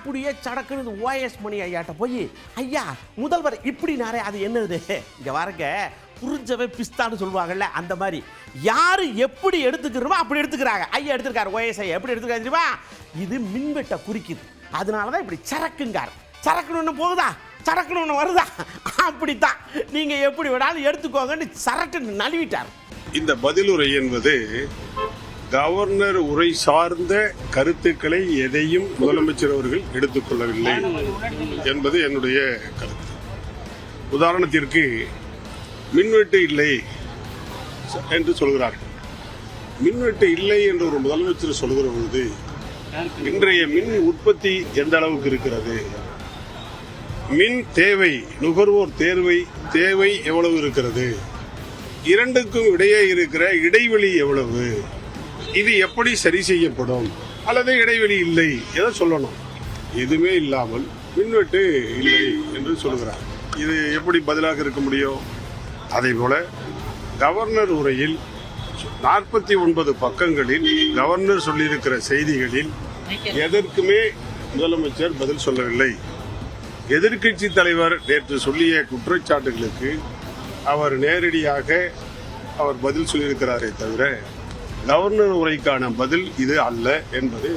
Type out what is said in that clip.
அப்படியே சடக்குன்னு ஓஎஸ் மணி ஐயாட்ட போய், ஐயா முதல்வர் இப்படினாரே அது என்னது, இங்கே வரங்க புரிஞ்சவே பிஸ்தான்னு சொல்லுவாங்கல்ல, அந்த மாதிரி யாரு எப்படி எடுத்துக்கிறோமோ அப்படி எடுத்துக்கிறாங்க. ஐயா எடுத்துருக்காரு, ஓஎஸ் ஐயா எப்படி எடுத்துக்கிறாரு தெரியுமா, இது மின்வெட்டை குறிக்குது, அதனால தான் இப்படி சரக்குங்கார். சரக்குன்னு ஒன்று போகுதா, சரக்குன்னு ஒன்று வருதா, அப்படித்தான் நீங்கள் எப்படி வேணாலும் எடுத்துக்கோங்கன்னு சரக்குன்னு நழுவிட்டார். இந்த பதிலுரை என்பது கவர்னர் உரை சார்ந்த கருத்துக்களை எதையும் முதலமைச்சர் அவர்கள் எடுத்துக்கொள்ளவில்லை என்பது என்னுடைய கருத்து. உதாரணத்திற்கு மின்வெட்டு இல்லை என்று சொல்கிறார்கள். மின்வெட்டு இல்லை என்று ஒரு முதலமைச்சர் சொல்கிற பொழுது இன்றைய மின் உற்பத்தி எந்த அளவுக்கு இருக்கிறது, மின் தேவை, நுகர்வோர் தேவை எவ்வளவு இருக்கிறது, இரண்டுக்கும் இடையே இருக்கிற இடைவெளி எவ்வளவு, இது எப்படி சரி செய்யப்படும், அல்லது இடைவெளி இல்லை எதை சொல்லணும், எதுவுமே இல்லாமல் மின்வெட்டு இல்லை என்று சொல்கிறார். இது எப்படி பதிலாக இருக்க முடியும்? அதே போல கவர்னர் உரையில் 49 பக்கங்களில் கவர்னர் சொல்லியிருக்கிற செய்திகளில் எதற்குமே முதலமைச்சர் பதில் சொல்லவில்லை. எதிர்க்கட்சி தலைவர் நேற்று சொல்லிய குற்றச்சாட்டுகளுக்கு அவர் நேரடியாக பதில் சொல்லியிருக்கிறாரே தவிர கவர்னர் உரைக்கான பதில் இது அல்ல என்பது